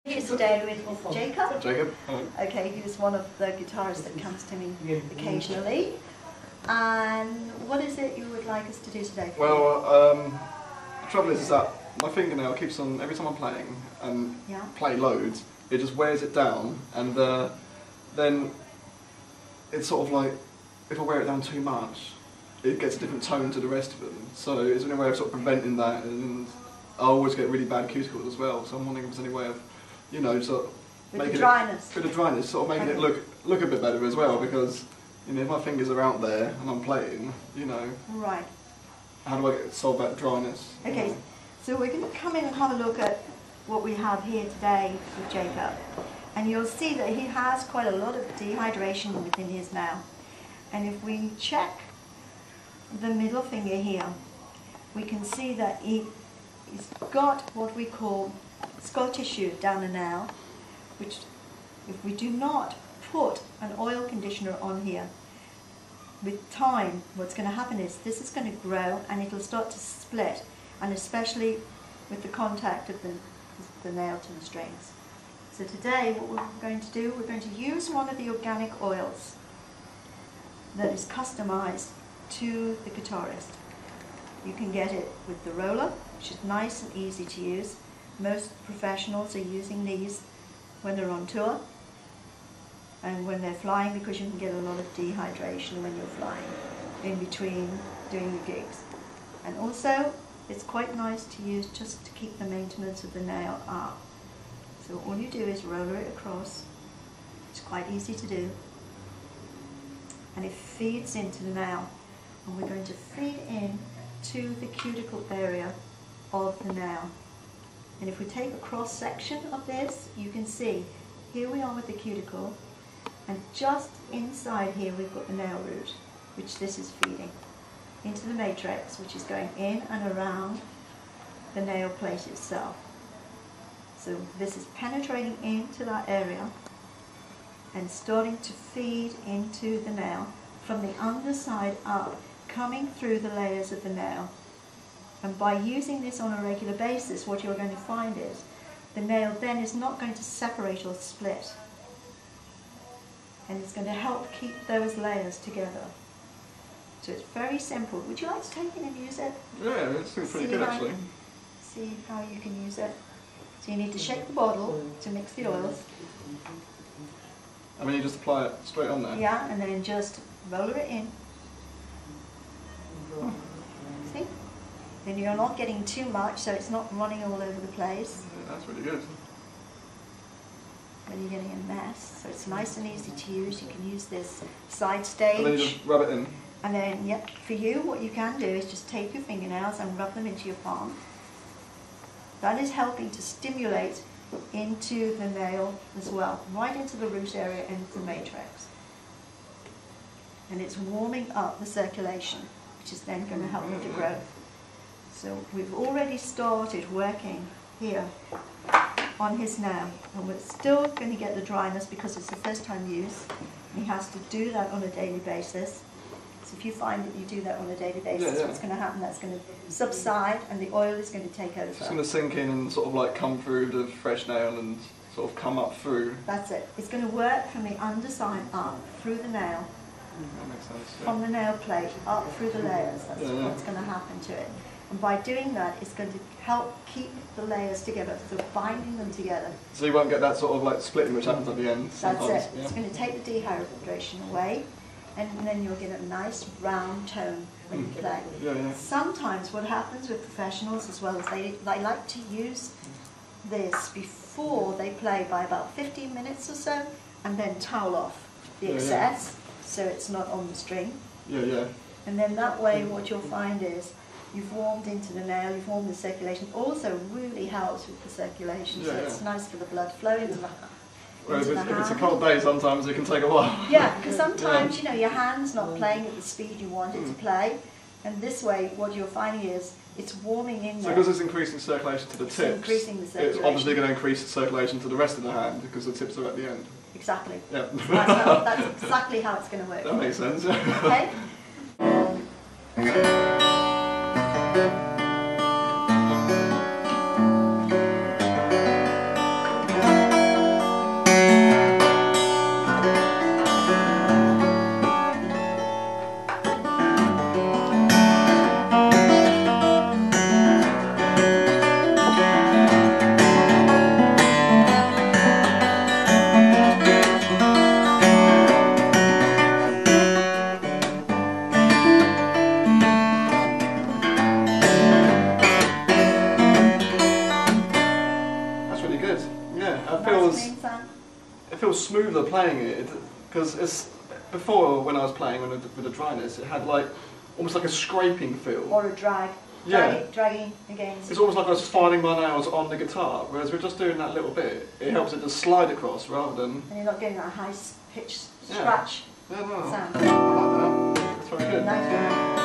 Here today with Jacob. Jacob. Hello. Okay, he was one of the guitarists that comes to me occasionally. And what is it you would like us to do today? Well, the trouble is that my fingernail keeps on, every time I'm playing and play loads, it just wears it down, and then it's sort of like, if I wear it down too much, it gets a different tone to the rest of them. So it's any way of sort of preventing that, and I always get really bad cuticles as well, so I'm wondering if there's any way of, you know, sort of making the dryness. With the dryness, sort of making it look a bit better as well, because, you know, if my fingers are out there and I'm playing, you know, right. How do I solve that dryness? Okay, so we're going to come in and have a look at what we have here today with Jacob. And you'll see that he has quite a lot of dehydration within his nail. And if we check the middle finger here, we can see that he's got what we call skull tissue down the nail, which if we do not put an oil conditioner on here, with time what's going to happen is this is going to grow and it'll start to split, and especially with the contact of the nail to the strings. So today what we're going to do, we're going to use one of the organic oils that is customized to the guitarist. You can get it with the roller, which is nice and easy to use. Most professionals are using these when they're on tour and when they're flying, because you can get a lot of dehydration when you're flying in between doing your gigs. And also it's quite nice to use just to keep the maintenance of the nail up. So all you do is roller it across. It's quite easy to do, and it feeds into the nail, and we're going to feed in to the cuticle area of the nail. And if we take a cross section of this, you can see here we are with the cuticle, and just inside here we've got the nail root, which this is feeding into the matrix, which is going in and around the nail plate itself. So this is penetrating into that area and starting to feed into the nail from the underside up, coming through the layers of the nail. And by using this on a regular basis, what you're going to find is the nail then is not going to separate or split, and it's going to help keep those layers together. So it's very simple. Would you like to take it and use it? Yeah, it seems pretty good actually. See how you can use it. So you need to shake the bottle to mix the oils. And then you just apply it straight on there? Yeah, and then just roller it in. See? Then you're not getting too much, so it's not running all over the place. Yeah, that's really good. When you're getting a mess. So it's nice and easy to use. You can use this side stage. And then you just rub it in? And then, yep, for you, what you can do is just take your fingernails and rub them into your palm. That is helping to stimulate into the nail as well, right into the root area and the matrix. And it's warming up the circulation, which is then going to help with the growth. So we've already started working here on his nail, and we're still going to get the dryness because it's the first time use. He has to do that on a daily basis. So if you find that you do that on a daily basis, what's going to happen, that's going to subside and the oil is going to take over. It's going to sink in and sort of like come through the fresh nail and sort of come up through. That's it. It's going to work from the underside up through the nail. That makes sense. Yeah. From the nail plate up through the layers. That's what's going to happen to it. And by doing that, it's going to help keep the layers together, so binding them together. So you won't get that sort of like splitting which happens at the end sometimes. That's it. It's going to take the dehydration away, and then you'll get a nice round tone when you play. Sometimes what happens with professionals as well is they like to use this before they play by about 15 minutes or so, and then towel off the excess so it's not on the string. And then that way what you'll find is you've warmed into the nail, you've warmed the circulation. Also really helps with the circulation, so it's nice for the blood flow into the hand. Whereas if it's a cold day, sometimes it can take a while. Yeah, because sometimes, you know, your hand's not playing at the speed you want it to play, and this way what you're finding is it's warming in there. So because it's increasing circulation to the tips, increasing the circulation. It's obviously going to increase the circulation to the rest of the hand because the tips are at the end. Exactly. Yeah. That's exactly how it's going to work. That makes sense. Okay? Yeah, Nice it feels smoother playing it because it's before when I was playing with the dryness, it had like almost like a scraping feel. Or a drag. Yeah. Dragging against. It's almost like I was filing my nails on the guitar, whereas we're just doing that little bit. It helps it to slide across rather than. And you're not getting that high pitch scratch Yeah, no. sound. I like that. That's very good. Nice.